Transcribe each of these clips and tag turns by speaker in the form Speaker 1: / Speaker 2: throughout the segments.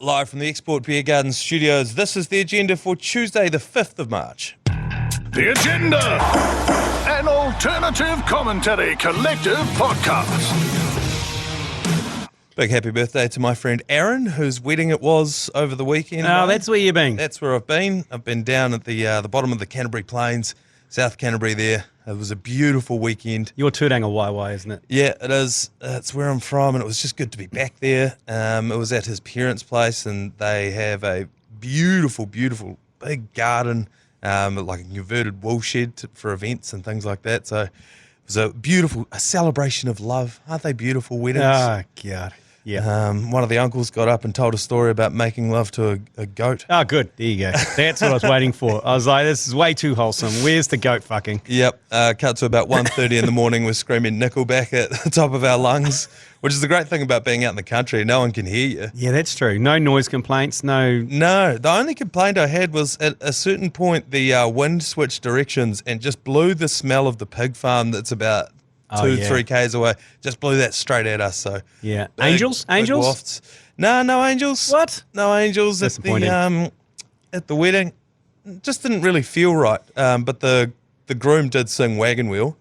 Speaker 1: Live from the Export Beer Garden studios, this is the agenda for Tuesday, the 5th of March.
Speaker 2: The Agenda, an alternative commentary collective podcast.
Speaker 1: Big happy birthday to my friend Aaron, whose wedding it was over the weekend.
Speaker 3: Oh, that's where you've been.
Speaker 1: That's where I've been. I've been down at the bottom of the Canterbury Plains, South Canterbury there. It was a beautiful weekend.
Speaker 3: You're Tūranga Waiwai, isn't it?
Speaker 1: Yeah, it is. It's where I'm from, and it was just good to be back there. It was at his parents' place, and they have a beautiful, beautiful big garden, like a converted wool shed for events and things like that. So it was a celebration of love. Aren't they beautiful weddings?
Speaker 3: Oh, God. Yeah.
Speaker 1: One of the uncles got up and told a story about making love to a goat.
Speaker 3: Oh, good. There you go. That's what I was waiting for. I was like, this is way too wholesome. Where's the goat fucking?
Speaker 1: Yep. Cut to about 1:30 in the morning. We're screaming Nickelback at the top of our lungs, which is the great thing about being out in the country. No one can hear you.
Speaker 3: Yeah, that's true. No noise complaints. No.
Speaker 1: The only complaint I had was at a certain point the wind switched directions and just blew the smell of the pig farm that's about 3 k's away. Just blew that straight at us. So
Speaker 3: yeah,
Speaker 1: big
Speaker 3: angels.
Speaker 1: Wafts. No angels.
Speaker 3: What?
Speaker 1: No angels at the wedding. Just didn't really feel right. But the groom did sing Wagon Wheel,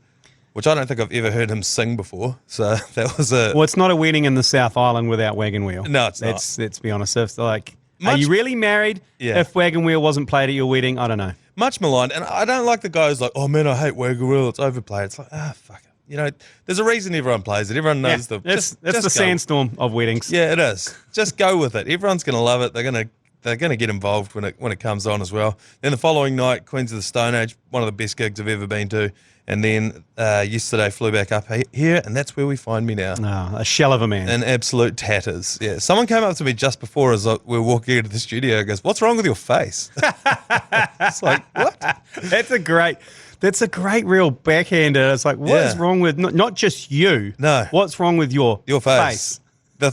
Speaker 1: which I don't think I've ever heard him sing before. So that was a.
Speaker 3: Well, it's not a wedding in the South Island without Wagon Wheel.
Speaker 1: No, it's not.
Speaker 3: Let's be honest. If like, are you really married?
Speaker 1: Yeah.
Speaker 3: If Wagon Wheel wasn't played at your wedding, I don't know.
Speaker 1: Much maligned, and I don't like the guys like, oh man, I hate Wagon Wheel. It's overplayed. It's like, fuck it. You know, there's a reason everyone plays it. Everyone knows
Speaker 3: That's the sandstorm of weddings.
Speaker 1: Yeah, it is. Just go with it. Everyone's going to love it. They're going to get involved when it comes on as well. Then the following night, Queens of the Stone Age, one of the best gigs I've ever been to. And then yesterday flew back up here, and that's where we find me now.
Speaker 3: Oh, a shell of a man.
Speaker 1: In absolute tatters. Yeah. Someone came up to me just before as we were walking into the studio and goes, "What's wrong with your face?" It's like, what?
Speaker 3: That's a great real backhander. It's like, what is wrong with not just you?
Speaker 1: No.
Speaker 3: What's wrong with your
Speaker 1: face? The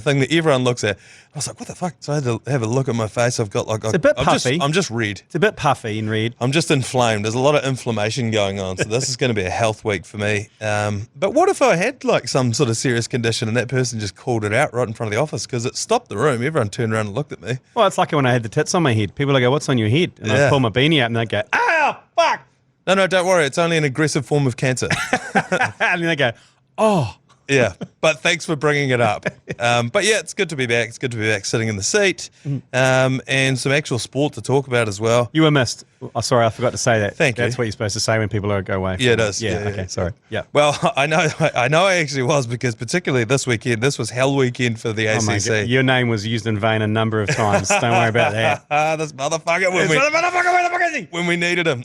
Speaker 1: thing that everyone looks at. I was like, what the fuck? So I had to have a look at my face. I've got like...
Speaker 3: It's a bit puffy.
Speaker 1: I'm just red.
Speaker 3: It's a bit puffy and red.
Speaker 1: I'm just inflamed. There's a lot of inflammation going on. So this is going to be a health week for me. But what if I had like some sort of serious condition and that person just called it out right in front of the office? Because it stopped the room. Everyone turned around and looked at me.
Speaker 3: Well, it's like when I had the tits on my head. People would go, what's on your head? And I pull my beanie out and they go, ow, fuck.
Speaker 1: No, don't worry. It's only an aggressive form of cancer.
Speaker 3: And then they go, oh.
Speaker 1: Yeah, but thanks for bringing it up. But yeah, it's good to be back. It's good to be back sitting in the seat and some actual sport to talk about as well.
Speaker 3: You were missed. Oh, sorry, I forgot to say that.
Speaker 1: Thank you.
Speaker 3: That's what you're supposed to say when people go away.
Speaker 1: Yeah, it is.
Speaker 3: Yeah, okay, sorry. Yeah.
Speaker 1: Well, I know I actually was because particularly this weekend, this was hell weekend for the ACC.
Speaker 3: Oh my God. Your name was used in vain a number of times. Don't worry about that.
Speaker 1: This motherfucker. When we needed him.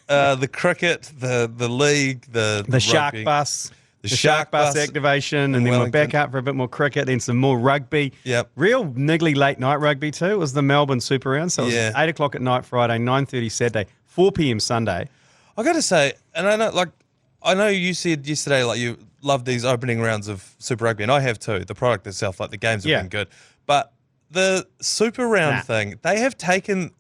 Speaker 1: The cricket, the league, the
Speaker 3: shark
Speaker 1: rugby.
Speaker 3: bus. The
Speaker 1: shark bus
Speaker 3: activation, and then we're back up for a bit more cricket, then some more rugby.
Speaker 1: Yep.
Speaker 3: Real niggly late night rugby too. It was the Melbourne Super Round. So it was 8 o'clock at night Friday, 9:30 Saturday, 4 p.m. Sunday.
Speaker 1: I got to say, and I know you said yesterday like you love these opening rounds of Super Rugby, and I have too. The product itself, like the games have been good, but the Super Round thing, they have taken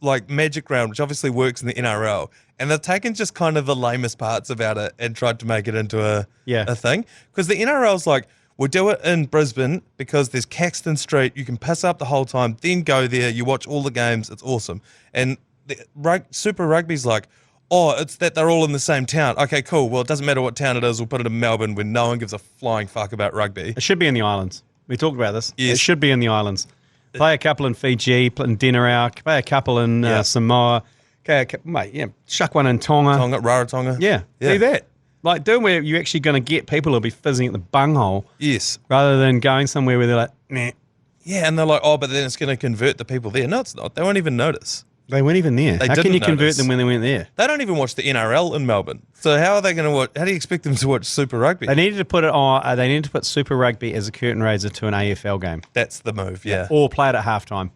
Speaker 1: like Magic Round, which obviously works in the NRL, and they've taken just kind of the lamest parts about it and tried to make it into a thing. Because the NRL's like, we'll do it in Brisbane because there's Caxton Street, you can piss up the whole time, then go there, you watch all the games, it's awesome. And the Super Rugby's like, oh, it's that they're all in the same town. Okay, cool. Well, it doesn't matter what town it is, we'll put it in Melbourne when no one gives a flying fuck about rugby.
Speaker 3: It should be in the islands. We talked about this.
Speaker 1: Yes.
Speaker 3: It should be in the islands. Play a couple in Fiji, in Dinnerau, play a couple in Samoa. Okay, mate, chuck one in Tonga.
Speaker 1: Rarotonga.
Speaker 3: Yeah, do that. Like, do where you're actually going to get people who'll be fizzing at the bunghole.
Speaker 1: Yes.
Speaker 3: Rather than going somewhere where they're like, meh.
Speaker 1: Yeah, and they're like, oh, but then it's going to convert the people there. No, it's not. They won't even notice.
Speaker 3: They weren't even there. How can you convert them when they weren't there?
Speaker 1: They don't even watch the NRL in Melbourne. So how are they going to watch? How do you expect them to watch Super Rugby?
Speaker 3: They needed to put it on. They needed to put Super Rugby as a curtain raiser to an AFL game.
Speaker 1: That's the move. Yeah.
Speaker 3: Or play it at halftime.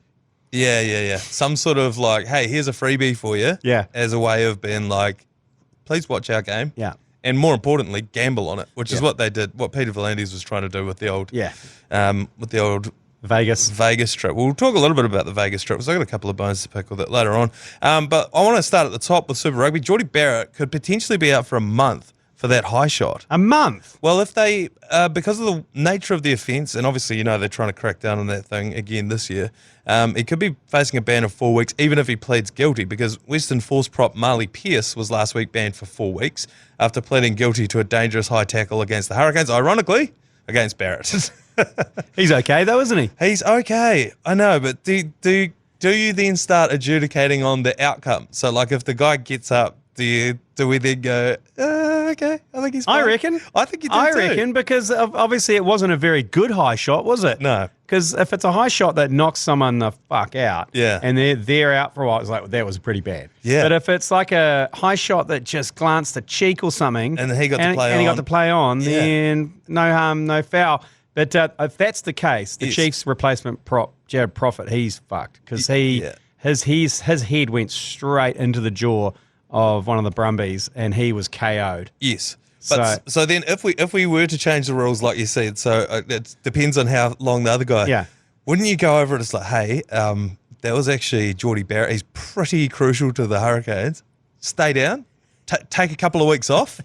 Speaker 1: Yeah. Some sort of like, hey, here's a freebie for you.
Speaker 3: Yeah.
Speaker 1: As a way of being like, please watch our game.
Speaker 3: Yeah.
Speaker 1: And more importantly, gamble on it, which is what they did. What Peter V'landys was trying to do with the old.
Speaker 3: Yeah.
Speaker 1: With the old
Speaker 3: Vegas
Speaker 1: trip. We'll talk a little bit about the Vegas trip. So I got a couple of bones to pick with it later on. But I want to start at the top with Super Rugby. Jordie Barrett could potentially be out for a month for that high shot.
Speaker 3: A month?
Speaker 1: Well, if they, because of the nature of the offence, and obviously, they're trying to crack down on that thing again this year, he could be facing a ban of 4 weeks, even if he pleads guilty, because Western Force prop Marley Pearce was last week banned for 4 weeks after pleading guilty to a dangerous high tackle against the Hurricanes, ironically, against Barrett.
Speaker 3: He's okay, though, isn't he?
Speaker 1: He's okay. I know, but do you then start adjudicating on the outcome? So, like, if the guy gets up, do we then go, okay, I think he's fine?
Speaker 3: I reckon.
Speaker 1: I think you do
Speaker 3: I
Speaker 1: too.
Speaker 3: reckon, because obviously it wasn't a very good high shot, was it?
Speaker 1: No.
Speaker 3: Because if it's a high shot that knocks someone the fuck out, and they're out for a while, it's like, that was pretty bad.
Speaker 1: Yeah.
Speaker 3: But if it's like a high shot that just glanced a cheek or something,
Speaker 1: and he got to play on,
Speaker 3: then no harm, no foul. But if that's the case, the Chiefs' replacement prop, Jared Prophet, he's fucked, because his head went straight into the jaw of one of the Brumbies, and he was KO'd.
Speaker 1: Yes. But so then if we were to change the rules, like you said, so it depends on how long the other guy, wouldn't you go over it? It's like, hey, that was actually Jordie Barrett. He's pretty crucial to the Hurricanes. Stay down. Take a couple of weeks off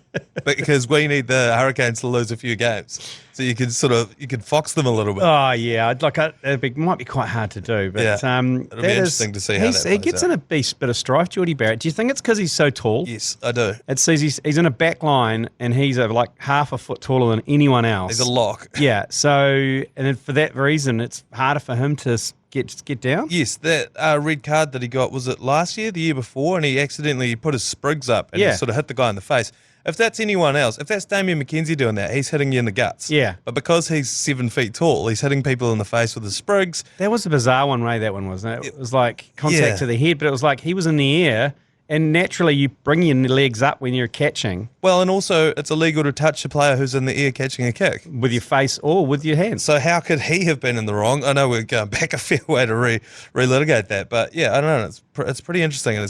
Speaker 1: because we need the Hurricanes to lose a few games. So you could fox them a little bit.
Speaker 3: Oh, yeah. It might be quite hard to do. But
Speaker 1: it'll be interesting to see how that plays
Speaker 3: He gets
Speaker 1: out.
Speaker 3: in a bit of strife, Jordie Barrett. Do you think it's because he's so tall?
Speaker 1: Yes, I do.
Speaker 3: It says he's in a back line and he's like half a foot taller than anyone else.
Speaker 1: He's a lock.
Speaker 3: Yeah. So, and then for that reason, it's harder for him to get down.
Speaker 1: Yes, that red card that he got, was it last year, the year before, and he accidentally put his sprigs up and he sort of hit the guy in the face. If that's anyone else, if that's Damien McKenzie doing that, he's hitting you in the guts.
Speaker 3: Yeah.
Speaker 1: But because he's 7 feet tall, he's hitting people in the face with his sprigs.
Speaker 3: That was a bizarre one, Ray, that one, wasn't it? It was like contact to the head, but it was like he was in the air, and naturally you bring your legs up when you're catching.
Speaker 1: Well, and also it's illegal to touch a player who's in the air catching a kick.
Speaker 3: With your face or with your hands.
Speaker 1: So how could he have been in the wrong? I know we're going back a fair way to relitigate that, but yeah, I don't know. It's pretty interesting, and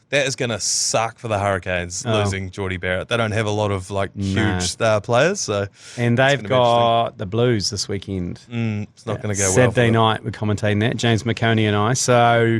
Speaker 1: that is gonna suck for the Hurricanes losing Jordie Barrett. They don't have a lot of huge star players, so
Speaker 3: and they've got the Blues this weekend.
Speaker 1: It's not going to go well.
Speaker 3: Saturday night we're commentating that, James McConey and I. So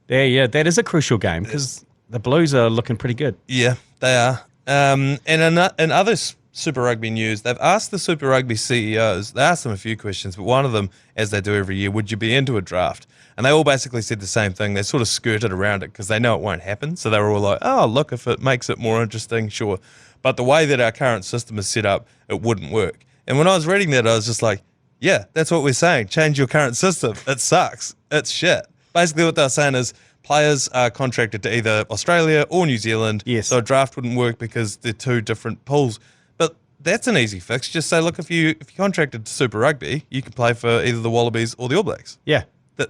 Speaker 3: that is a crucial game because the Blues are looking pretty good.
Speaker 1: Yeah, they are. And in other Super Rugby news, they've asked the Super Rugby CEOs, they asked them a few questions, but one of them, as they do every year, would you be into a draft? And they all basically said the same thing. They sort of skirted around it because they know it won't happen. So they were all like, oh, look, if it makes it more interesting, sure. But the way that our current system is set up, it wouldn't work. And when I was reading that, I was just like, yeah, that's what we're saying. Change your current system. It sucks. It's shit. Basically what they're saying is players are contracted to either Australia or New Zealand.
Speaker 3: Yes.
Speaker 1: So a draft wouldn't work because they're two different pools. But that's an easy fix. Just say, look, if you're contracted to Super Rugby, you can play for either the Wallabies or the All Blacks.
Speaker 3: Yeah.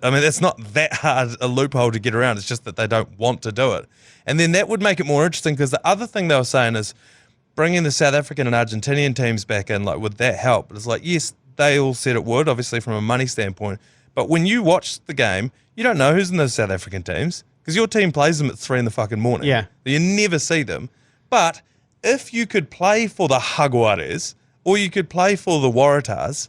Speaker 1: I mean, that's not that hard a loophole to get around. It's just that they don't want to do it. And then that would make it more interesting because the other thing they were saying is bringing the South African and Argentinian teams back in, would that help? But it's like, yes, they all said it would, obviously from a money standpoint. But when you watch the game, you don't know who's in those South African teams because your team plays them at 3 in the fucking morning.
Speaker 3: Yeah.
Speaker 1: You never see them. But if you could play for the Jaguares or you could play for the Waratahs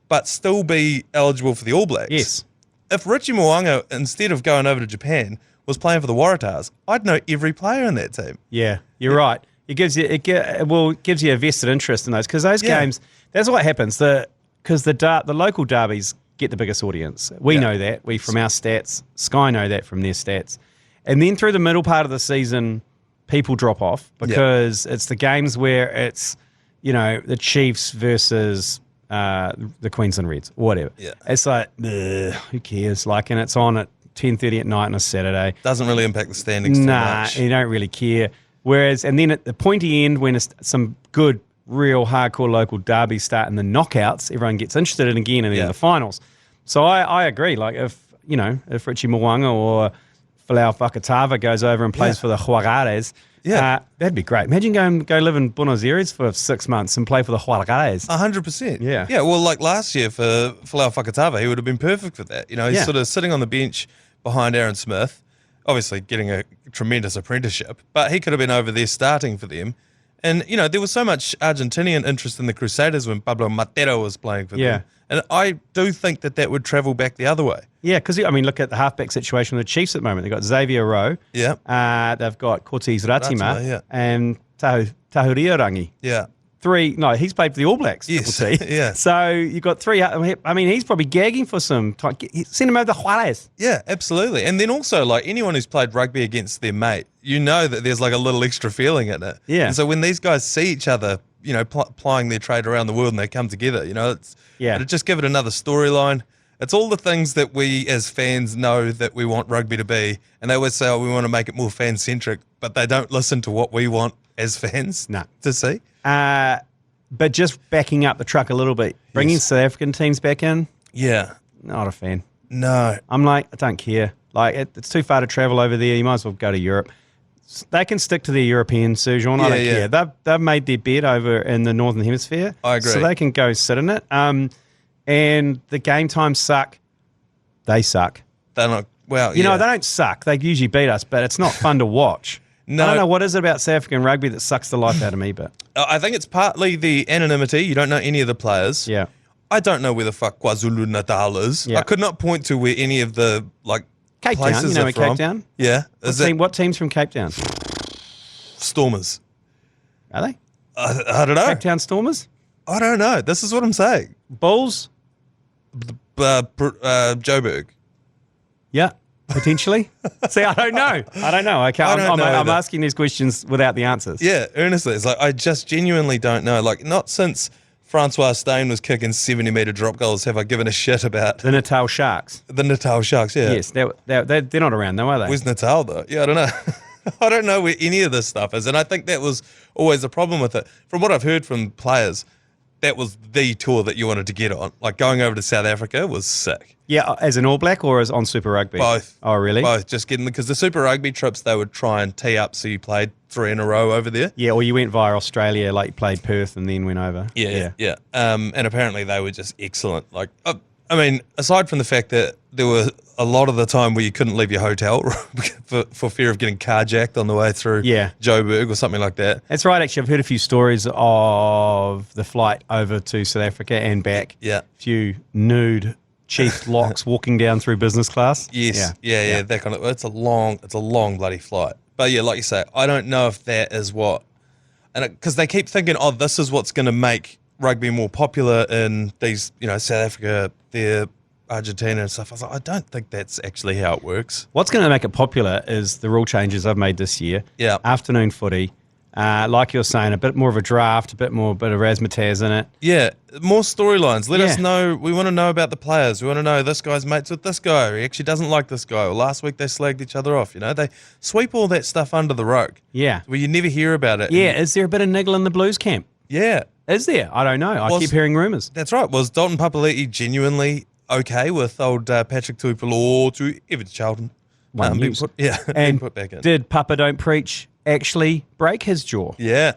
Speaker 1: but still be eligible for the All Blacks.
Speaker 3: Yes.
Speaker 1: If Richie Mo'unga, instead of going over to Japan, was playing for the Waratahs, I'd know every player in that team.
Speaker 3: Yeah, you're right. It gives you a vested interest in those because those games. That's what happens. Because the local derbies get the biggest audience. We know that. We from our stats. Sky know that from their stats. And then through the middle part of the season, people drop off because it's the games where it's the Chiefs versus the Queensland Reds or whatever. Yeah. It's like, who cares? And it's on at 10:30 at night on a Saturday.
Speaker 1: Doesn't really impact the standings too much.
Speaker 3: You don't really care. Whereas, and then at the pointy end, when it's some good, real hardcore local derbies start in the knockouts, everyone gets interested in again and then the finals. So I agree. If Richie Mo'unga or Folau Fakatava goes over and plays for the Jaguares, that'd be great. Imagine go live in Buenos Aires for 6 months and play for the Jaguares.
Speaker 1: 100%.
Speaker 3: Yeah.
Speaker 1: Yeah, well, last year for Folau Fakatava, he would have been perfect for that. He's sort of sitting on the bench behind Aaron Smith, obviously getting a tremendous apprenticeship, but he could have been over there starting for them. And, there was so much Argentinian interest in the Crusaders when Pablo Matero was playing for them. And I do think that would travel back the other way.
Speaker 3: Yeah, because, look at the halfback situation with the Chiefs at the moment. They've got Xavier Rowe.
Speaker 1: Yeah.
Speaker 3: They've got Cortez Ratima. And Tahuriorangi.
Speaker 1: Yeah.
Speaker 3: He's played for the All Blacks.
Speaker 1: Yes.
Speaker 3: Triple T.
Speaker 1: Yeah.
Speaker 3: So you've got 3. I mean, he's probably gagging for some time. Send him over to Juarez.
Speaker 1: Yeah, absolutely. And then also, like, anyone who's played rugby against their mate, you know that there's like a little extra feeling in it.
Speaker 3: Yeah.
Speaker 1: And so when these guys see each other, you know, plying their trade around the world and they come together, you know, it'll just give it another storyline. It's all the things that we as fans know that we want rugby to be. And they always say, we want to make it more fan-centric, but they don't listen to what we want as fans to see.
Speaker 3: But just backing up the truck a little bit, bringing South African teams back in.
Speaker 1: Yeah.
Speaker 3: Not a fan.
Speaker 1: No.
Speaker 3: I'm like, I don't care. Like, it's too far to travel over there. You might as well go to Europe. They can stick to their European Sojourn. I don't care. They've made their bed over in the Northern Hemisphere.
Speaker 1: I agree.
Speaker 3: So they can go sit in it. And the game times suck. They suck.
Speaker 1: They're not, well,
Speaker 3: You know, they don't suck. They usually beat us, but it's not fun to watch.
Speaker 1: No.
Speaker 3: I don't know what is it about South African rugby that sucks the life out of me, but
Speaker 1: I think it's partly the anonymity. You don't know any of the players.
Speaker 3: yeah.
Speaker 1: I don't know where the fuck KwaZulu-Natal is.
Speaker 3: Yeah.
Speaker 1: I could not point to where any of the, like,
Speaker 3: Cape Town.
Speaker 1: places
Speaker 3: You know
Speaker 1: are
Speaker 3: where
Speaker 1: from.
Speaker 3: Cape Town?
Speaker 1: Yeah.
Speaker 3: What team's from Cape Town?
Speaker 1: Stormers?
Speaker 3: Are they?
Speaker 1: I don't know.
Speaker 3: Cape Town Stormers?
Speaker 1: I don't know. This is what I'm saying.
Speaker 3: Bulls?
Speaker 1: Joburg.
Speaker 3: Yeah, potentially. See, I don't know. Okay, I'm asking these questions without the answers.
Speaker 1: Yeah, earnestly. It's like, I just genuinely don't know. Like, not since Francois Steyn was kicking 70-metre drop goals have I given a shit about
Speaker 3: The Natal Sharks.
Speaker 1: the Natal Sharks. Yeah.
Speaker 3: Yes, they're not around though, are they?
Speaker 1: Where's Natal, though? Yeah, I don't know. I don't know where any of this stuff is. And I think that was always the problem with it. From what I've heard from players, that was the tour that you wanted to get on. Like, going over to South Africa was sick.
Speaker 3: Yeah, as an All Black or as on Super Rugby?
Speaker 1: Both.
Speaker 3: Oh, really?
Speaker 1: Both. Just getting, because the Super Rugby trips, they would try and tee up so you played 3 in a row over there.
Speaker 3: Yeah, or you went via Australia, like you played Perth and then went over.
Speaker 1: Yeah. And apparently they were just excellent. Like, I mean, aside from the fact that there were a lot of the time where you couldn't leave your hotel for fear of getting carjacked on the way through Joburg or something like that.
Speaker 3: That's right, actually. I've heard a few stories of the flight over to South Africa and back.
Speaker 1: Yeah.
Speaker 3: A few nude chief locks walking down through business class.
Speaker 1: Yes. Yeah. That kind of, it's a long bloody flight. But yeah, like you say, I don't know if that is what, and because they keep thinking, this is what's going to make rugby more popular in these, you know, South Africa, Argentina and stuff. I was like, I don't think that's actually how it works.
Speaker 3: What's going to make it popular is the rule changes I've made this year.
Speaker 1: Yeah.
Speaker 3: Afternoon footy. Like you're saying, a bit more of a draft, a bit of razzmatazz in it.
Speaker 1: Yeah, more storylines. Let us know. We want to know about the players. We want to know this guy's mates with this guy. He actually doesn't like this guy. Or last week they slagged each other off. You know, they sweep all that stuff under the rug.
Speaker 3: Yeah.
Speaker 1: Where you never hear about it.
Speaker 3: Yeah, is there a bit of niggle in the Blues camp?
Speaker 1: Yeah.
Speaker 3: Is there? I don't know. I keep hearing rumours.
Speaker 1: That's right. Was Dalton Papali'i genuinely okay with old Patrick Tuipulotu to Everton Charlton? Being put back in.
Speaker 3: Did Papa Don't Preach actually break his jaw?
Speaker 1: Yeah.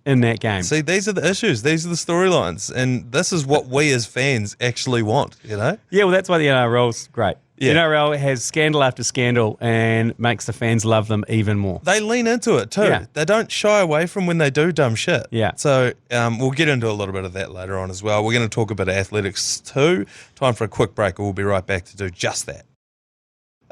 Speaker 3: In that game.
Speaker 1: See, these are the issues. These are the storylines. And this is what we as fans actually want, you know?
Speaker 3: Yeah, well, that's why the NRL's great.
Speaker 1: Yeah.
Speaker 3: The NRL has scandal after scandal and makes the fans love them even more.
Speaker 1: They lean into it too.
Speaker 3: Yeah.
Speaker 1: They don't shy away from when they do dumb shit.
Speaker 3: Yeah.
Speaker 1: So we'll get into a little bit of that later on as well. We're going to talk a bit of athletics too. Time for a quick break and we'll be right back to do just that.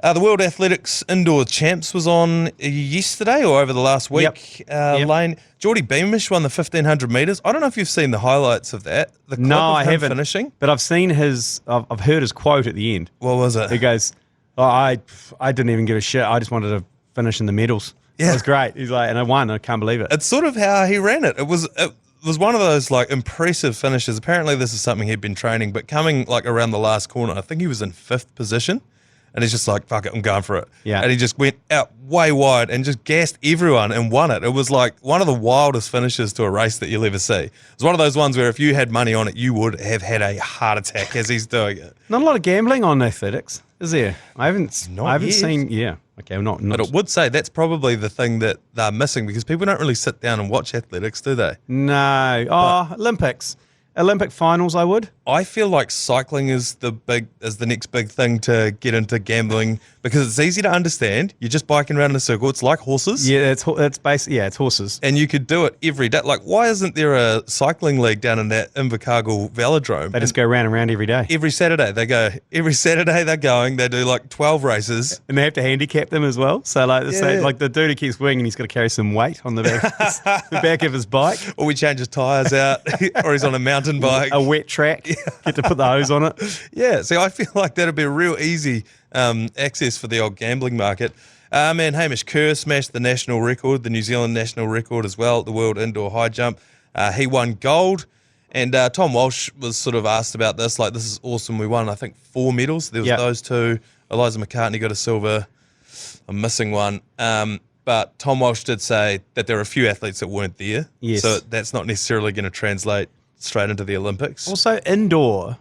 Speaker 1: The World Athletics Indoor Champs was on yesterday or over the last week. Lane, Jordie Beamish won the 1,500 metres. I don't know if you've seen the highlights of that. The clip
Speaker 3: No,
Speaker 1: of
Speaker 3: I
Speaker 1: him
Speaker 3: haven't.
Speaker 1: Finishing.
Speaker 3: But I've seen I've heard his quote at the end.
Speaker 1: What was it?
Speaker 3: He goes, I didn't even give a shit. I just wanted to finish in the medals.
Speaker 1: Yeah.
Speaker 3: It was great. He's like, and I won. I can't believe it.
Speaker 1: It's sort of how he ran it. It was one of those like impressive finishes. Apparently this is something he'd been training, but coming like around the last corner, I think he was in 5th position. And he's just like, fuck it, I'm going for it.
Speaker 3: Yeah.
Speaker 1: And he just went out way wide and just gassed everyone and won it. It was like one of the wildest finishes to a race that you'll ever see. It was one of those ones where if you had money on it, you would have had a heart attack as he's doing it.
Speaker 3: Not a lot of gambling on athletics, is there? I haven't
Speaker 1: yet.
Speaker 3: seen. Yeah. Okay. Well, not.
Speaker 1: But it would say that's probably the thing that they're missing because people don't really sit down and watch athletics, do they?
Speaker 3: No. Olympics. Olympic finals, I would.
Speaker 1: I feel like cycling is the next big thing to get into gambling because it's easy to understand. You're just biking around in a circle. It's like horses.
Speaker 3: Yeah, it's basically it's horses.
Speaker 1: And you could do it every day. Like, why isn't there a cycling league down in that Invercargill velodrome?
Speaker 3: They just go round and round every day.
Speaker 1: Every Saturday they go. Every Saturday they're going. They do like 12 races,
Speaker 3: and they have to handicap them as well. So like the dude who keeps winning, he's got to carry some weight on the back of his bike,
Speaker 1: or we change his tires out, or he's on a mountain bike,
Speaker 3: a wet track. Get to put the hose on it.
Speaker 1: Yeah, so I feel like that'd be a real easy access for the old gambling market. Man, Hamish Kerr smashed the national record, the New Zealand national record as well, the world indoor high jump. He won gold. And Tom Walsh was sort of asked about this, like, this is awesome. We won, I think, 4 medals. There was those two. Eliza McCartney got a silver. I'm missing one. But Tom Walsh did say that there are a few athletes that weren't there.
Speaker 3: Yes.
Speaker 1: So that's not necessarily going to translate straight into the Olympics.
Speaker 3: Also, indoor,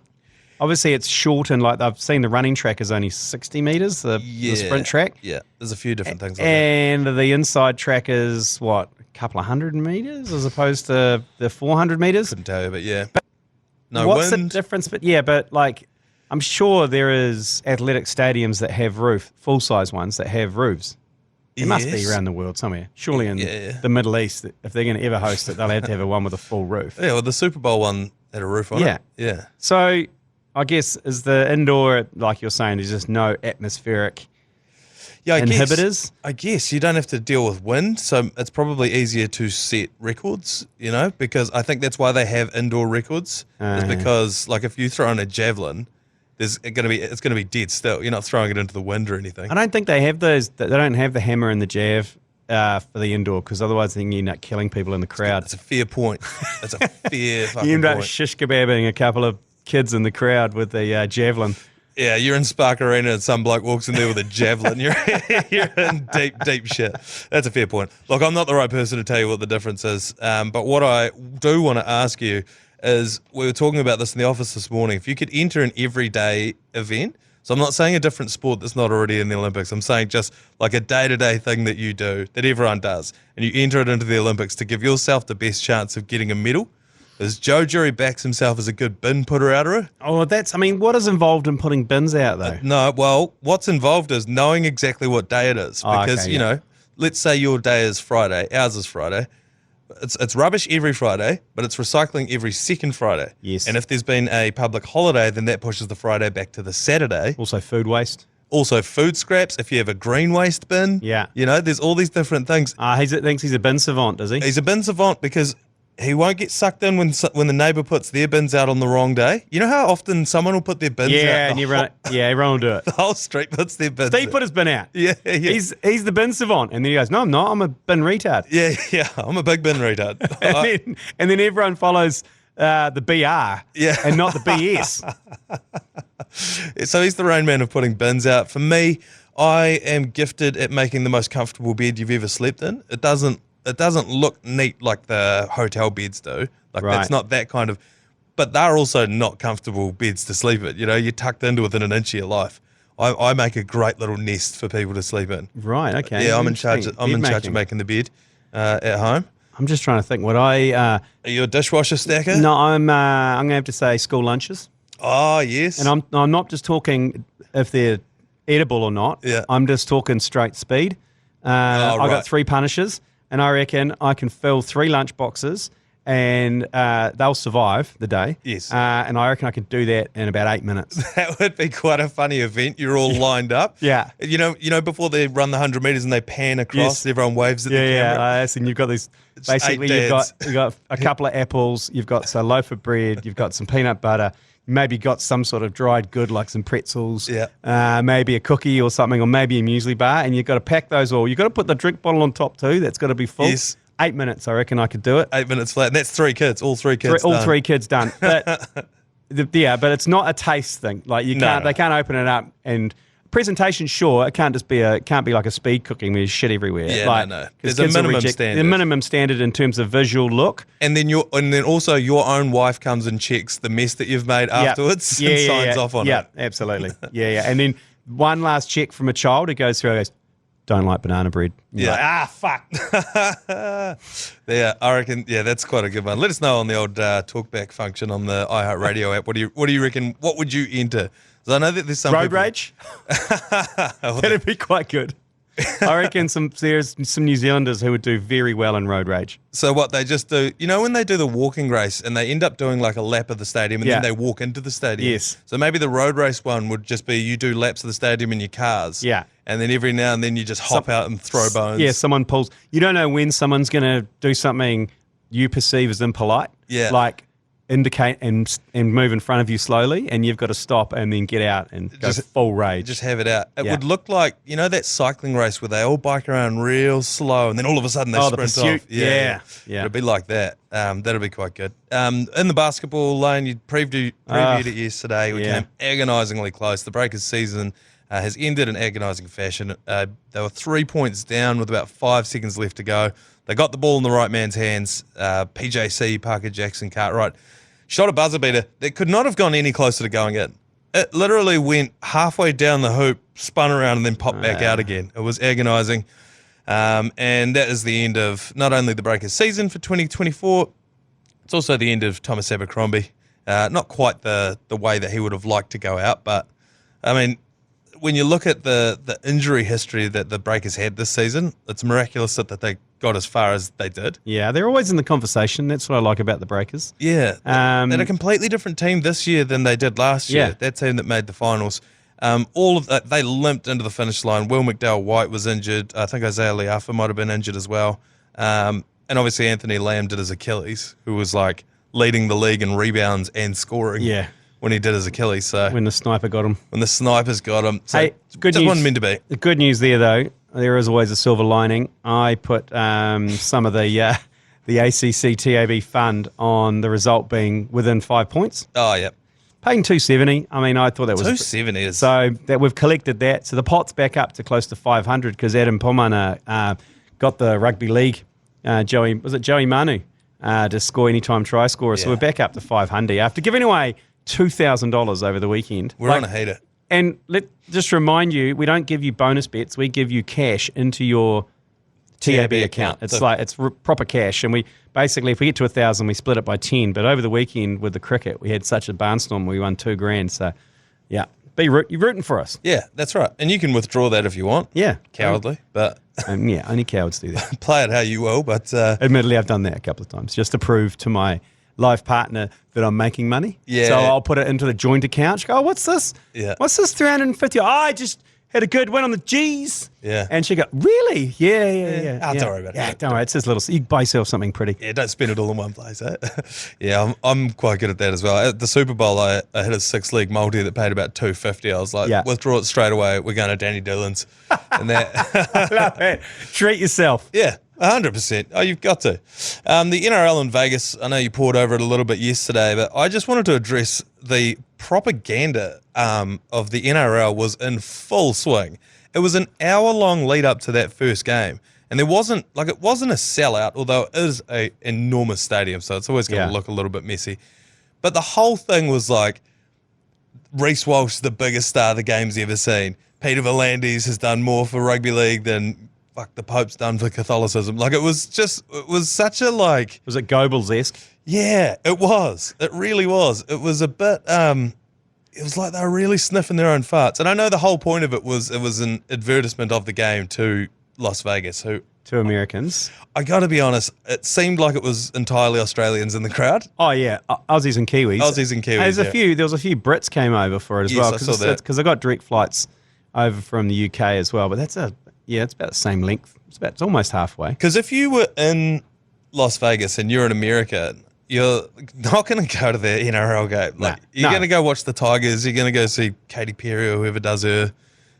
Speaker 3: obviously it's shortened. Like, I've seen the running track is only 60 metres, the sprint track.
Speaker 1: Yeah, there's a few different things like
Speaker 3: and the inside track is, what, a couple of 100 metres as opposed to the 400 metres?
Speaker 1: Couldn't tell you, but yeah.
Speaker 3: What's the difference? But like, I'm sure there is athletic stadiums that have full-size ones that have roofs. It must be around the world somewhere. Surely in the Middle East, if they're going to ever host it, they'll have to have one with a full roof.
Speaker 1: Yeah, well, the Super Bowl one had a roof on it. Yeah.
Speaker 3: So I guess is the indoor, like you're saying, there's just no atmospheric inhibitors?
Speaker 1: I guess you don't have to deal with wind, so it's probably easier to set records, because I think that's why they have indoor records. Is because, like, if you throw in a javelin, it's going to be dead still. You're not throwing it into the wind or anything.
Speaker 3: I don't think they have those. They don't have the hammer and the jav for the indoor, because otherwise then you end up killing people in the crowd.
Speaker 1: That's a fair point. That's a fair fucking
Speaker 3: You end up
Speaker 1: point.
Speaker 3: shish kebabbing a couple of kids in the crowd with a javelin.
Speaker 1: Yeah, you're in Spark Arena and some bloke walks in there with a javelin. You're in deep shit. That's a fair point. Look, I'm not the right person to tell you what the difference is, but what I do want to ask you is, we were talking about this in the office this morning, if you could enter an everyday event, so I'm not saying a different sport that's not already in the Olympics, I'm saying just like a day-to-day thing that you do, that everyone does, and you enter it into the Olympics to give yourself the best chance of getting a medal. As Joe Jury backs himself as a good bin putter-outer.
Speaker 3: Oh, what is involved in putting bins out, though?
Speaker 1: No, well, what's involved is knowing exactly what day it is. Because, let's say your day is Friday, ours is Friday. It's rubbish every Friday, but it's recycling every second Friday.
Speaker 3: Yes.
Speaker 1: And if there's been a public holiday, then that pushes the Friday back to the Saturday.
Speaker 3: Also food waste.
Speaker 1: Also food scraps, if you have a green waste bin.
Speaker 3: Yeah.
Speaker 1: There's all these different things.
Speaker 3: He thinks he's a bin savant, does he?
Speaker 1: He's a bin savant because he won't get sucked in when the neighbour puts their bins out on the wrong day. You know how often someone will put their bins out?
Speaker 3: And everyone will do it.
Speaker 1: The whole street puts their bins
Speaker 3: Steve
Speaker 1: out.
Speaker 3: put his bin out.
Speaker 1: Yeah.
Speaker 3: He's the bin savant. And then he goes, no, I'm not. I'm a bin retard.
Speaker 1: Yeah. I'm a big bin retard.
Speaker 3: and then everyone follows the BR and not the BS.
Speaker 1: So he's the rain man of putting bins out. For me, I am gifted at making the most comfortable bed you've ever slept in. It doesn't look neat like the hotel beds do. That's not that kind of, but they're also not comfortable beds to sleep in. You're tucked into within an inch of your life. I make a great little nest for people to sleep in.
Speaker 3: Right. Okay.
Speaker 1: Yeah, I'm in charge of making the bed at home.
Speaker 3: I'm just trying to think. Are
Speaker 1: you a dishwasher stacker?
Speaker 3: No, I'm going to have to say school lunches.
Speaker 1: Oh yes.
Speaker 3: And I'm not just talking if they're edible or not.
Speaker 1: Yeah.
Speaker 3: I'm just talking straight speed. I got 3 Punishers. And I reckon I can fill 3 lunch boxes and they'll survive the day.
Speaker 1: Yes.
Speaker 3: And I reckon I can do that in about 8 minutes.
Speaker 1: That would be quite a funny event. You're all lined up.
Speaker 3: Yeah.
Speaker 1: Before they run the 100 metres and they pan across, everyone waves at the camera.
Speaker 3: Yeah, and you've got these, basically you've got a couple of apples, you've got a loaf of bread, you've got some peanut butter, maybe got some sort of dried good like some pretzels, maybe a cookie or something, or maybe a muesli bar, and you've got to pack those all. You've got to put the drink bottle on top too. That's got to be full.
Speaker 1: Yes.
Speaker 3: 8 minutes, I reckon I could do it.
Speaker 1: 8 minutes flat. And that's 3 kids, all 3 kids
Speaker 3: all
Speaker 1: done.
Speaker 3: 3 kids done. But but it's not a taste thing. Like they can't open it up and presentation, sure, it can't be like a speed cooking where there's shit everywhere.
Speaker 1: Yeah, no. There's a minimum standard.
Speaker 3: The minimum standard in terms of visual look.
Speaker 1: And then also your own wife comes and checks the mess that you've made afterwards and signs off on it.
Speaker 3: Yeah, absolutely. Yeah. And then one last check from a child who goes through and goes, don't like banana bread.
Speaker 1: Yeah.
Speaker 3: Like, fuck.
Speaker 1: Yeah, I reckon. Yeah, that's quite a good one. Let us know on the old talkback function on the iHeartRadio app. What do you reckon? What would you enter? Because I know that there's some
Speaker 3: Road rage? That'd be quite good. I reckon there's some New Zealanders who would do very well in road rage.
Speaker 1: So what they just do, when they do the walking race and they end up doing like a lap of the stadium and then they walk into the stadium.
Speaker 3: Yes.
Speaker 1: So maybe the road race one would just be you do laps of the stadium in your cars.
Speaker 3: Yeah.
Speaker 1: And then every now and then you just hop out and throw bones.
Speaker 3: Yeah, someone pulls. You don't know when someone's going to do something you perceive as impolite.
Speaker 1: Yeah.
Speaker 3: Like indicate and move in front of you slowly, and you've got to stop and then get out and go full rage.
Speaker 1: Just have it out. It would look like, that cycling race where they all bike around real slow and then all of a sudden they sprint off.
Speaker 3: Yeah.
Speaker 1: It'd be like that. That'd be quite good. In the basketball lane, you previewed it yesterday. We came agonisingly close. The Breakers season has ended in agonising fashion. They were 3 points down with about 5 seconds left to go. They got the ball in the right man's hands. PJC, Parker Jackson Cartwright, shot a buzzer beater that could not have gone any closer to going in. It literally went halfway down the hoop, spun around, and then popped back out again. It was agonising. And that is the end of not only the Breakers season for 2024, it's also the end of Thomas Abercrombie. Not quite the way that he would have liked to go out, but, I mean, when you look at the injury history that the Breakers had this season, it's miraculous that they got as far as they did.
Speaker 3: Yeah, they're always in the conversation. That's what I like about the Breakers.
Speaker 1: Yeah. They're a completely different team this year than they did last year.
Speaker 3: Yeah.
Speaker 1: That team that made the finals. All of that, they limped into the finish line. Will McDowell-White was injured. I think Isaiah Liafa might have been injured as well. And obviously Anthony Lamb did his Achilles, who was like leading the league in rebounds and scoring.
Speaker 3: Yeah.
Speaker 1: When he did his Achilles. So
Speaker 3: when the sniper got him.
Speaker 1: When the snipers got him. So
Speaker 3: hey, good
Speaker 1: just
Speaker 3: news.
Speaker 1: wasn't meant to be.
Speaker 3: The good news there, though, there is always a silver lining. I put some of the ACC TAB fund on the result being within 5 points.
Speaker 1: Oh, yeah.
Speaker 3: Paying $270. I mean, I thought that was...
Speaker 1: $270 is...
Speaker 3: So that we've collected that. So the pot's back up to close to 500 because Adam Pomana got the rugby league. Joey Manu to score anytime try scorer. So we're back up to 500 after giving away $2,000 over the weekend.
Speaker 1: We're on a heater.
Speaker 3: And just remind you, we don't give you bonus bets. We give you cash into your TAB account. It's proper cash. And we basically, if we get to 1,000, we split it by 10. But over the weekend with the cricket, we had such a barnstorm. We won $2,000. So, yeah, you're rooting for us.
Speaker 1: Yeah, that's right. And you can withdraw that if you want.
Speaker 3: Yeah.
Speaker 1: Cowardly, but...
Speaker 3: yeah, only cowards do that.
Speaker 1: Play it how you will, but...
Speaker 3: Admittedly, I've done that a couple of times just to prove to my life partner that I'm making money.
Speaker 1: Yeah.
Speaker 3: So I'll put it into the joint account. She go, what's this?
Speaker 1: Yeah.
Speaker 3: What's this 350? Oh, I just had a good one on the G's.
Speaker 1: Yeah.
Speaker 3: And she go, really? Yeah.
Speaker 1: Don't worry about it.
Speaker 3: Yeah, don't worry. It's just little. You buy yourself something pretty.
Speaker 1: Yeah, don't spend it all in one place, eh? Yeah, I'm quite good at that as well. At the Super Bowl, I hit a 6-league multi that paid about $250. I was like, withdraw it straight away. We're going to Danny Dillon's. And that.
Speaker 3: I love it. Treat yourself.
Speaker 1: Yeah. 100%. Oh, you've got to. The NRL in Vegas, I know you poured over it a little bit yesterday, but I just wanted to address the propaganda of the NRL was in full swing. It was an hour-long lead up to that first game, and it wasn't a sellout, although it is an enormous stadium, so it's always going to look a little bit messy. But the whole thing was like, Reece Walsh, the biggest star the game's ever seen. Peter V'landys has done more for rugby league than... the Pope's done for Catholicism. Like, it was such a, like...
Speaker 3: Was it Goebbels-esque?
Speaker 1: Yeah, it was. It really was. It was a bit, it was like they were really sniffing their own farts. And I know the whole point of it was an advertisement of the game to Las Vegas, who...
Speaker 3: To Americans.
Speaker 1: I got to be honest, it seemed like it was entirely Australians in the crowd.
Speaker 3: Oh, yeah. Aussies and Kiwis.
Speaker 1: There was
Speaker 3: a few Brits came over for it as well.
Speaker 1: I saw that.
Speaker 3: Because I got direct flights over from the UK as well. But it's about the same length. It's almost halfway.
Speaker 1: Because if you were in Las Vegas and you're in America, you're not going to go to the NRL game. Like, you're going to go watch the Tigers. You're going to go see Katy Perry or whoever does her.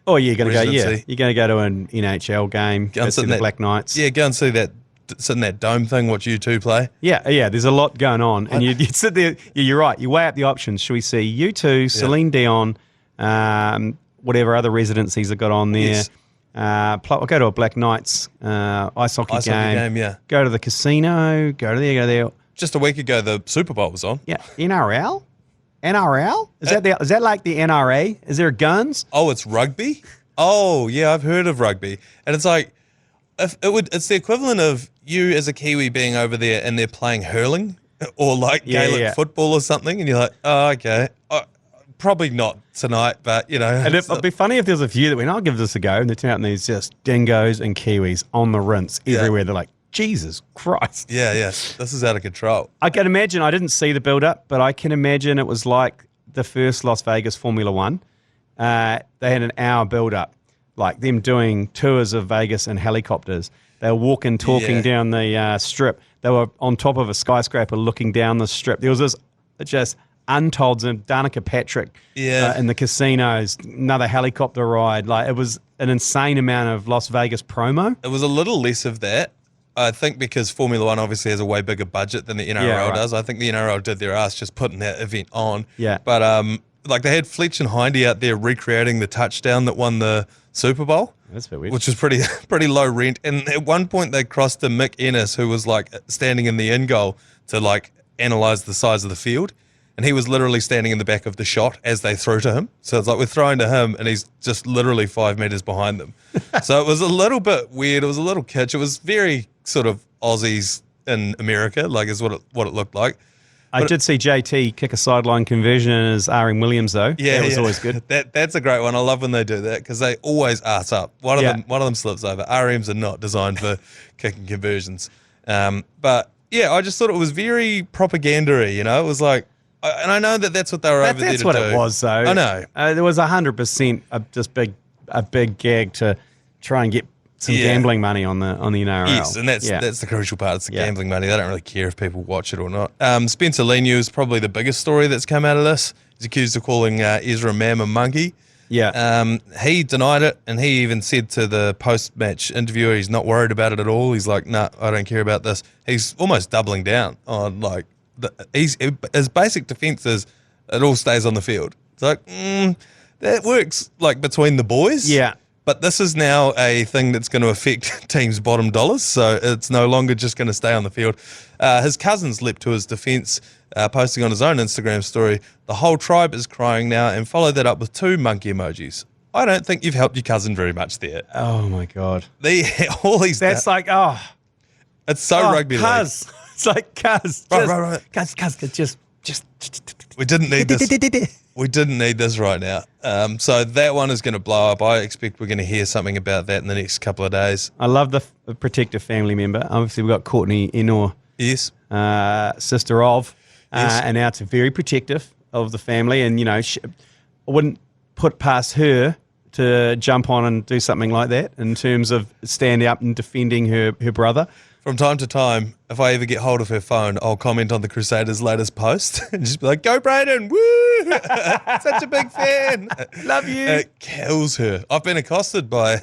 Speaker 3: Oh, you're going to go. Yeah, you're going to go to an NHL game. Go see the Black Knights.
Speaker 1: Yeah, go and see that. Sit in that dome thing. Watch U2 play.
Speaker 3: Yeah. There's a lot going on, and you sit there. You're right. You weigh up the options. Should we see U2, Celine Dion, whatever other residencies have got on there?
Speaker 1: Yes.
Speaker 3: I'll go to a Black Knights ice hockey game.
Speaker 1: Yeah.
Speaker 3: Go to the casino. Go there.
Speaker 1: Just a week ago, the Super Bowl was on.
Speaker 3: Yeah. NRL? Is that like the NRA? Is there guns?
Speaker 1: Oh, it's rugby? Oh, yeah, I've heard of rugby. And it's like, it's the equivalent of you as a Kiwi being over there and they're playing hurling or like Gaelic football or something. And you're like, oh, okay. Probably not tonight, but, you know.
Speaker 3: And it'd be funny if there's a few that went, I'll give this a go. And they turn out and there's just dingoes and Kiwis on the rinse everywhere. They're like, Jesus Christ.
Speaker 1: Yeah. This is out of control.
Speaker 3: I can imagine, I didn't see the build-up, but I can imagine it was like the first Las Vegas Formula One. They had an hour build-up, like them doing tours of Vegas in helicopters. They were walking, talking down the strip. They were on top of a skyscraper looking down the strip. There was this just untold, Danica Patrick in the casinos, another helicopter ride. Like, it was an insane amount of Las Vegas promo.
Speaker 1: It was a little less of that, I think, because Formula One obviously has a way bigger budget than the NRL does. I think the NRL did their ass just putting that event on.
Speaker 3: Yeah.
Speaker 1: But like they had Fletch and Hindy out there recreating the touchdown that won the Super Bowl.
Speaker 3: That's a bit weird.
Speaker 1: Which was pretty low rent. And at one point they crossed to Mick Ennis, who was like standing in the end goal to like analyze the size of the field. And he was literally standing in the back of the shot as they threw to him. So it's like we're throwing to him and he's just literally 5 meters behind them. So it was a little bit weird. It was a little kitsch. It was very sort of Aussies in America, like is what it looked like.
Speaker 3: I did see JT kick a sideline conversion as RM Williams, though.
Speaker 1: Yeah,
Speaker 3: that was always good.
Speaker 1: That's a great one. I love when they do that because they always arse up. One of them slips over. RMs are not designed for kicking conversions. But yeah, I just thought it was very propaganda-y, you know? It was like, and I know that's what they were over there to do.
Speaker 3: That's what it was, though.
Speaker 1: I know.
Speaker 3: There was 100% a big gag to try and get some gambling money on the NRL.
Speaker 1: Yes, and that's the crucial part. It's the gambling money. They don't really care if people watch it or not. Spencer Leniu is probably the biggest story that's come out of this. He's accused of calling Ezra Mam a monkey.
Speaker 3: Yeah.
Speaker 1: He denied it, and he even said to the post-match interviewer he's not worried about it at all. He's like, nah, I don't care about this. He's almost doubling down on like his basic defense is it all stays on the field. It's like that works like between the boys.
Speaker 3: Yeah.
Speaker 1: But this is now a thing that's going to affect teams' bottom dollars, so it's no longer just going to stay on the field. His cousins leapt to his defence, posting on his own Instagram story, "The whole tribe is crying now," and followed that up with 2 monkey emojis. I don't think you've helped your cousin very much there.
Speaker 3: Oh, my God.
Speaker 1: That's
Speaker 3: like,
Speaker 1: it's so rugby league.
Speaker 3: It's like, cuz.
Speaker 1: Right.
Speaker 3: Cuz, just.
Speaker 1: We didn't need this. We didn't need this right now. So that one is going to blow up. I expect we're going to hear something about that in the next couple of days.
Speaker 3: I love the protective family member. Obviously, we've got Courtney Enor,
Speaker 1: yes,
Speaker 3: sister of, and now it's very protective of the family. And, you know, I wouldn't put past her to jump on and do something like that in terms of standing up and defending her brother.
Speaker 1: From time to time, if I ever get hold of her phone, I'll comment on the Crusaders' latest post and just be like, "Go Brayden, woo! Such a big fan,
Speaker 3: love you."
Speaker 1: It kills her. I've been accosted by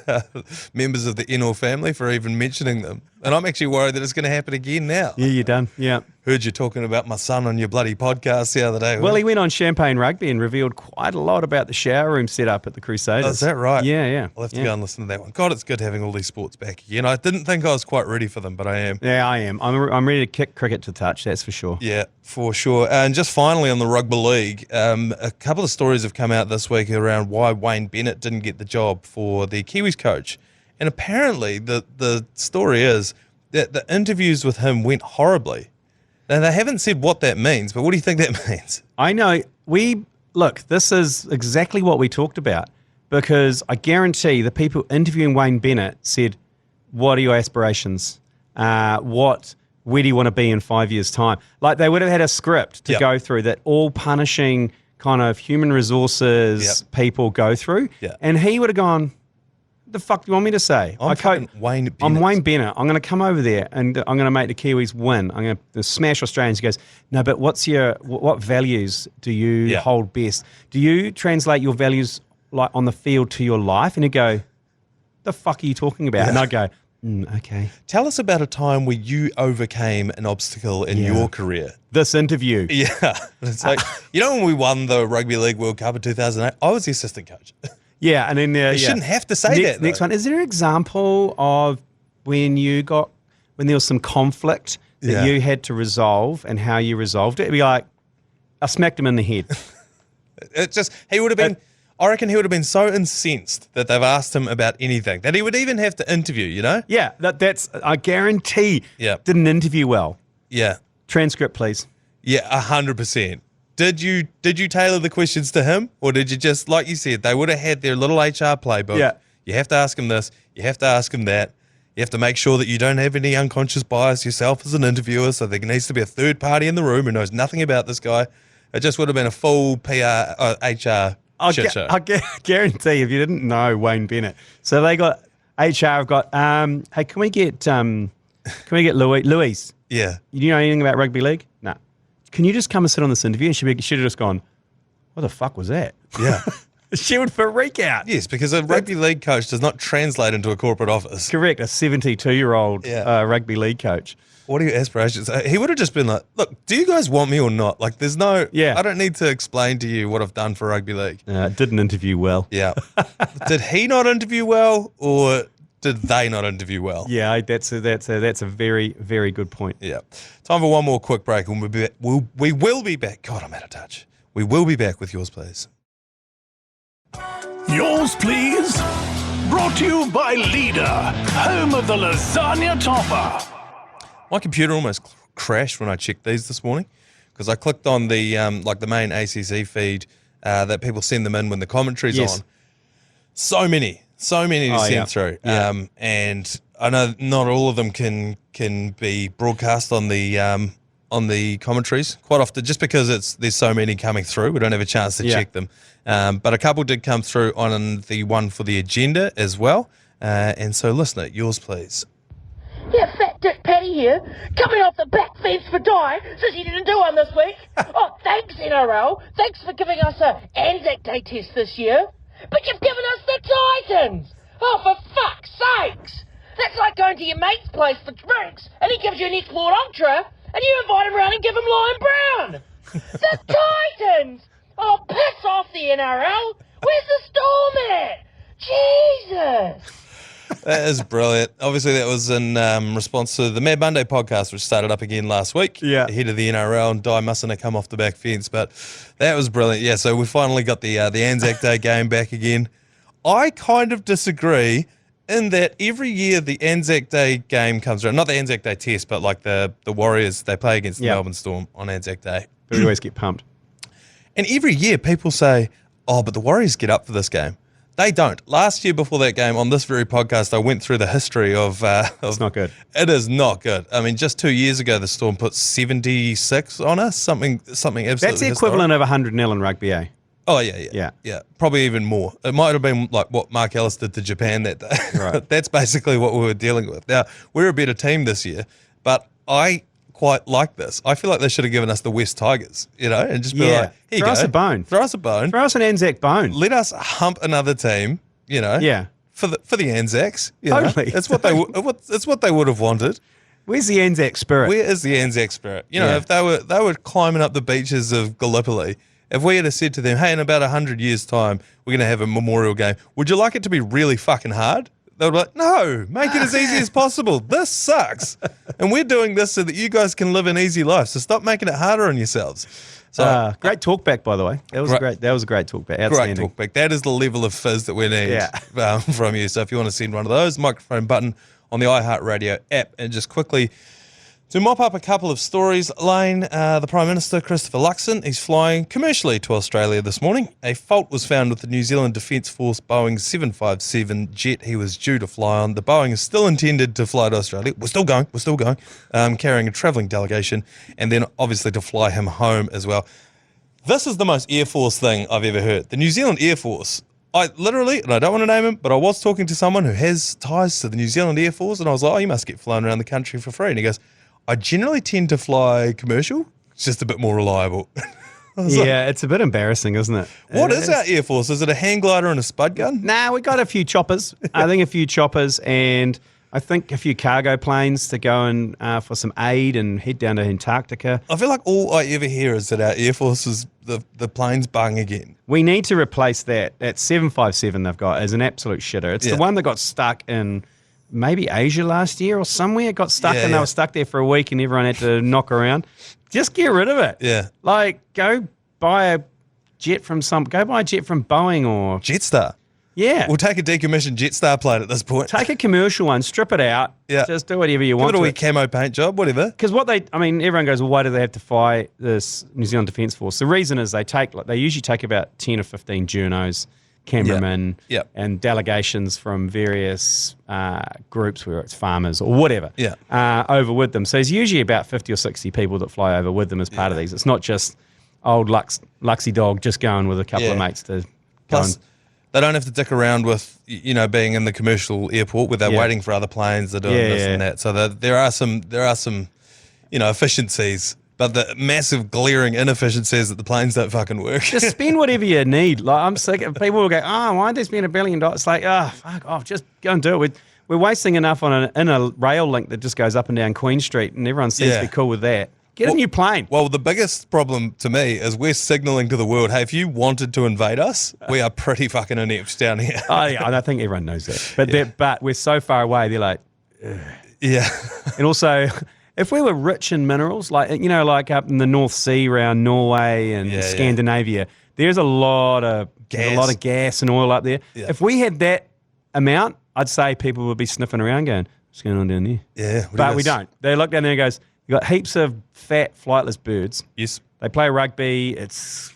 Speaker 1: members of the Enor family for even mentioning them, and I'm actually worried that it's going to happen again now.
Speaker 3: Yeah, you're done. Yeah.
Speaker 1: Heard you talking about my son on your bloody podcast the other day.
Speaker 3: Well, he went on Champagne Rugby and revealed quite a lot about the shower room setup at the Crusaders.
Speaker 1: Oh, is that right?
Speaker 3: Yeah.
Speaker 1: I'll have to go and listen to that one. God, it's good having all these sports back again. I didn't think I was quite ready for them, but I am.
Speaker 3: Yeah, I am. I'm ready to kick cricket to touch, that's for sure.
Speaker 1: Yeah, for sure. And just finally on the rugby league, a couple of stories have come out this week around why Wayne Bennett didn't get the job for the Kiwis coach. And apparently the story is that the interviews with him went horribly. Now, they haven't said what that means, but what do you think that means?
Speaker 3: I know. This is exactly what we talked about, because I guarantee the people interviewing Wayne Bennett said, what are your aspirations? Where do you want to be in 5 years' time? Like, they would have had a script to go through that all punishing kind of human resources people go through.
Speaker 1: Yeah.
Speaker 3: And he would have gone, the fuck do you want me to say?
Speaker 1: I'm Wayne Bennett.
Speaker 3: I'm Wayne Bennett. I'm going to come over there and I'm going to make the Kiwis win. I'm going to smash Australians. He goes, no, but what values do you hold best? Do you translate your values like on the field to your life? And he'd go, the fuck are you talking about? And I'd go, okay.
Speaker 1: Tell us about a time where you overcame an obstacle in your career.
Speaker 3: This interview.
Speaker 1: Yeah. It's like, you know when we won the Rugby League World Cup in 2008? I was the assistant coach.
Speaker 3: Yeah, and then
Speaker 1: you shouldn't have to say that.
Speaker 3: Next one, is there an example of when there was some conflict that you had to resolve and how you resolved it? It'd be like, I smacked him in the head.
Speaker 1: He would have been. I reckon he would have been so incensed that they've asked him about anything that he would even have to interview, you know?
Speaker 3: Yeah, that's, I guarantee, didn't interview well.
Speaker 1: Yeah.
Speaker 3: Transcript, please.
Speaker 1: Yeah, 100%. Did you tailor the questions to him, or did you just, like you said, they would have had their little HR playbook?
Speaker 3: Yeah.
Speaker 1: You have to ask him this. You have to ask him that. You have to make sure that you don't have any unconscious bias yourself as an interviewer, so there needs to be a third party in the room who knows nothing about this guy. It just would have been a full PR, HR shit show.
Speaker 3: I guarantee if you didn't know Wayne Bennett. So they got, HR have got, hey, can we get Louise?
Speaker 1: Yeah.
Speaker 3: You know anything about rugby league? No. Can you just come and sit on this interview? And she'd have just gone, what the fuck was that?
Speaker 1: Yeah.
Speaker 3: She would freak out.
Speaker 1: Yes, because a rugby league coach does not translate into a corporate office.
Speaker 3: Correct, a 72-year-old rugby league coach.
Speaker 1: What are your aspirations? He would have just been like, look, do you guys want me or not? Like, there's no, I don't need to explain to you what I've done for rugby league.
Speaker 3: Didn't interview well.
Speaker 1: Yeah. Did he not interview well, or did they not interview well?
Speaker 3: Yeah, that's a very, very good point.
Speaker 1: Yeah. Time for one more quick break, and we will be back. God, I'm out of touch. We will be back with Yours Please.
Speaker 2: Yours Please. Brought to you by Leader, home of the lasagna topper.
Speaker 1: My computer almost crashed when I checked these this morning because I clicked on the the main ACC feed that people send them in when the commentary's on. So many to send through.
Speaker 3: Yeah.
Speaker 1: And I know not all of them can be broadcast on the commentaries quite often, just because there's so many coming through. We don't have a chance to check them. But a couple did come through on the one for the agenda as well. And so, listener, Yours Please.
Speaker 4: Yeah, Fat Dick Paddy here, coming off the back fence for Di, since he didn't do one this week. Oh, thanks, NRL. Thanks for giving us a Anzac Day test this year. But you've given us the Titans. Oh, for fuck's sakes. That's like going to your mate's place for drinks, and he gives you an export ultra, and you invite him around and give him Lion Brown. The Titans. Oh, piss off the NRL. Where's the Storm at? Jesus.
Speaker 1: That is brilliant. Obviously, that was in response to the Mad Monday podcast, which started up again last week.
Speaker 3: Yeah.
Speaker 1: Ahead of the NRL, and Di mustn't have come off the back fence, but that was brilliant. Yeah, so we finally got the Anzac Day game back again. I kind of disagree in that every year the Anzac Day game comes around, not the Anzac Day test, but like the Warriors, they play against the Melbourne Storm on Anzac Day.
Speaker 3: But we always get pumped.
Speaker 1: And every year people say, oh, but the Warriors get up for this game. They don't. Last year before that game, on this very podcast, I went through the history of...
Speaker 3: it's not good.
Speaker 1: It is not good. I mean, just 2 years ago, the Storm put 76 on us, something absolutely
Speaker 3: That's the equivalent of 100-0 in rugby, eh?
Speaker 1: Oh, yeah. Probably even more. It might have been like what Mark Ellis did to Japan that day.
Speaker 3: Right.
Speaker 1: That's basically what we were dealing with. Now, we're a better team this year, but I quite like this. I feel like they should have given us the West Tigers, and just be like, here you go.
Speaker 3: Throw us a bone.
Speaker 1: Throw us a bone.
Speaker 3: Throw us an Anzac bone.
Speaker 1: Let us hump another team,
Speaker 3: Yeah.
Speaker 1: for the Anzacs.
Speaker 3: Totally.
Speaker 1: It's what they would have wanted.
Speaker 3: Where's the Anzac spirit?
Speaker 1: Where is the Anzac spirit? If they were climbing up the beaches of Gallipoli, if we had said to them, hey, in about 100 years' time, we're going to have a memorial game, would you like it to be really fucking hard? They would be like, no, make it as easy as possible. This sucks. And we're doing this so that you guys can live an easy life. So stop making it harder on yourselves. So
Speaker 3: great talkback, by the way. That was great. That was a great talkback. Outstanding.
Speaker 1: Great talkback. That is the level of fizz that we need from you. So if you want to send one of those, microphone button on the iHeartRadio app. And just quickly, to mop up a couple of stories, Lane, the Prime Minister, Christopher Luxon, he's flying commercially to Australia this morning. A fault was found with the New Zealand Defence Force Boeing 757 jet he was due to fly on. The Boeing is still intended to fly to Australia. We're still going, carrying a travelling delegation, and then obviously to fly him home as well. This is the most Air Force thing I've ever heard. The New Zealand Air Force, I literally, and I don't want to name him, but I was talking to someone who has ties to the New Zealand Air Force, and I was like, oh, you must get flown around the country for free. And he goes, I generally tend to fly commercial. It's just a bit more reliable.
Speaker 3: It's a bit embarrassing, isn't it?
Speaker 1: What is our Air Force? Is it a hang glider and a spud gun?
Speaker 3: Nah, we got a few choppers. I think a few choppers and I think a few cargo planes to go and for some aid and head down to Antarctica.
Speaker 1: I feel like all I ever hear is that our Air Force is the plane's bung again.
Speaker 3: We need to replace that. That 757 they've got is an absolute shitter. It's the one that got stuck in maybe Asia last year or somewhere. It got stuck and they were stuck there for a week and everyone had to knock around. Just get rid of it.
Speaker 1: Yeah.
Speaker 3: Like, go buy a jet from go buy a jet from Boeing or
Speaker 1: Jetstar.
Speaker 3: Yeah.
Speaker 1: We'll take a decommissioned Jetstar plane at this point.
Speaker 3: Take a commercial one, strip it out, just do whatever you want.
Speaker 1: Give it a wee camo paint job, whatever.
Speaker 3: Because everyone goes, well, why do they have to fly this New Zealand Defence Force? The reason is they usually take about 10 or 15 journos, cameramen, and delegations from various groups, whether it's farmers or whatever, over with them. So there's usually about 50 or 60 people that fly over with them as part of these. It's not just old Luxy dog just going with a couple of mates to
Speaker 1: Plus, they don't have to dick around with, being in the commercial airport where they're waiting for other planes. They're doing this and that. So there are some, efficiencies, but the massive glaring inefficiencies that the planes don't fucking work.
Speaker 3: Just spend whatever you need. Like, I'm sick of people will go, why they spend $1 billion? It's like, fuck off, just go and do it. We're wasting enough on a rail link that just goes up and down Queen Street, and everyone seems to be cool with that. Get a new plane.
Speaker 1: Well, the biggest problem to me is we're signalling to the world, hey, if you wanted to invade us, we are pretty fucking inept down here.
Speaker 3: Oh, yeah, I think everyone knows that. But we're so far away, they're like, ugh.
Speaker 1: Yeah.
Speaker 3: And also, if we were rich in minerals, like up in the North Sea around Norway and Scandinavia, there's a lot of gas and oil up there. Yeah. If we had that amount, I'd say people would be sniffing around going, what's going on down there?
Speaker 1: Yeah.
Speaker 3: But we don't. They look down there and goes, you've got heaps of fat, flightless birds.
Speaker 1: Yes.
Speaker 3: They play rugby. It's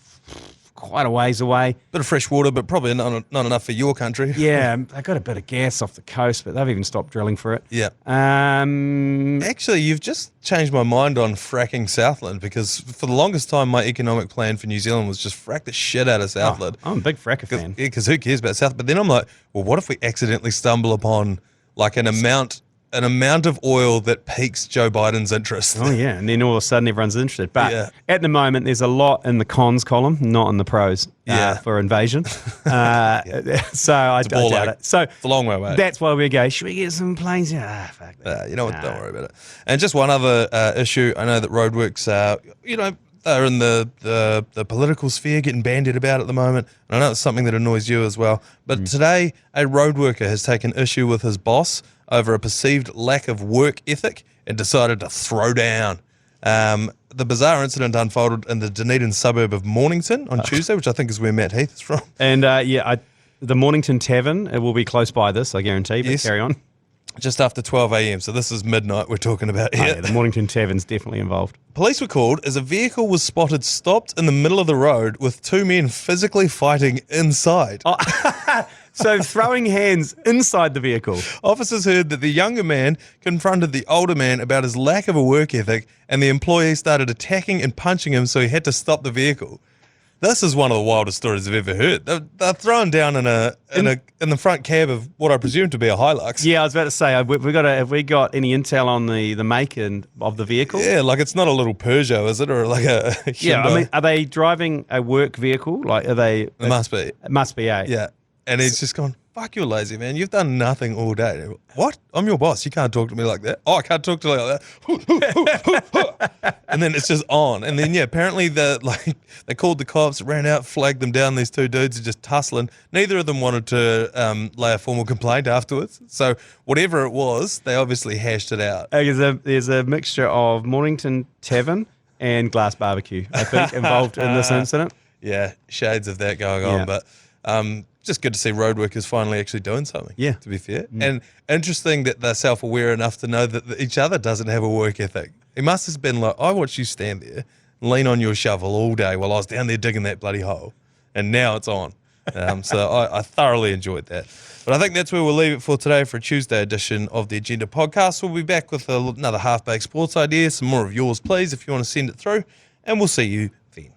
Speaker 3: quite a ways away.
Speaker 1: Bit of fresh water, but probably not enough for your country.
Speaker 3: Yeah, they got a bit of gas off the coast, but they've even stopped drilling for it.
Speaker 1: Yeah. Actually, you've just changed my mind on fracking Southland, because for the longest time, my economic plan for New Zealand was just frack the shit out of Southland.
Speaker 3: I'm a big fracker fan.
Speaker 1: Yeah, because who cares about Southland? But then I'm like, well, what if we accidentally stumble upon like an amount of oil that piques Joe Biden's interest?
Speaker 3: Oh, yeah. And then all of a sudden everyone's interested. But at the moment, there's a lot in the cons column, not in the pros for invasion. So I doubt it. So
Speaker 1: it's a long way away.
Speaker 3: That's why we go, should we get some planes? Fuck that.
Speaker 1: You know what? Don't worry about it. And just one other issue. I know that roadworks, they're in the political sphere getting bandied about at the moment. And I know it's something that annoys you as well. But today, a road worker has taken issue with his boss over a perceived lack of work ethic and decided to throw down. The bizarre incident unfolded in the Dunedin suburb of Mornington on Tuesday, which I think is where Matt Heath is from.
Speaker 3: And the Mornington Tavern, it will be close by this, I guarantee, but carry on.
Speaker 1: Just after 12 a.m, so this is midnight we're talking about here.
Speaker 3: Yeah, the Mornington Tavern's definitely involved.
Speaker 1: Police were called as a vehicle was spotted stopped in the middle of the road with two men physically fighting inside.
Speaker 3: So throwing hands inside the vehicle.
Speaker 1: Officers heard that the younger man confronted the older man about his lack of a work ethic, and the employee started attacking and punching him, so he had to stop the vehicle. This is one of the wildest stories I've ever heard. They're thrown down in the front cab of what I presume to be a Hilux.
Speaker 3: Yeah, I was about to say, have we got any intel on the make of the vehicle?
Speaker 1: Yeah, like it's not a little Peugeot, is it, or like a Hyundai?
Speaker 3: Yeah, I mean, are they driving a work vehicle? Like, are they?
Speaker 1: It must be.
Speaker 3: It must be, eh?
Speaker 1: Yeah, and he's just gone, fuck you, lazy man. You've done nothing all day. What? I'm your boss. You can't talk to me like that. Oh, I can't talk to you like that. And then it's just on. And then, apparently they called the cops, ran out, flagged them down. These two dudes are just tussling. Neither of them wanted to lay a formal complaint afterwards. So whatever it was, they obviously hashed it out.
Speaker 3: There's a mixture of Mornington Tavern and Glass Barbecue, I think, involved in this incident.
Speaker 1: Yeah, shades of that going on. But just good to see road workers finally actually doing something, to be fair. And interesting that they're self-aware enough to know that each other doesn't have a work ethic. It must have been like, I watched you stand there and lean on your shovel all day while I was down there digging that bloody hole. And now it's on. So I thoroughly enjoyed that. But I think that's where we'll leave it for today for a Tuesday edition of the Agenda podcast. We'll be back with another half-baked sports idea, some more of yours, please, if you want to send it through. And we'll see you then.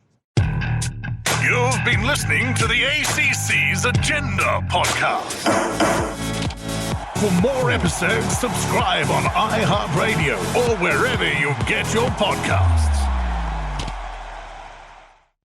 Speaker 2: You've been listening to the ACC's Agenda podcast. For more episodes, subscribe on iHeartRadio or wherever you get your podcasts.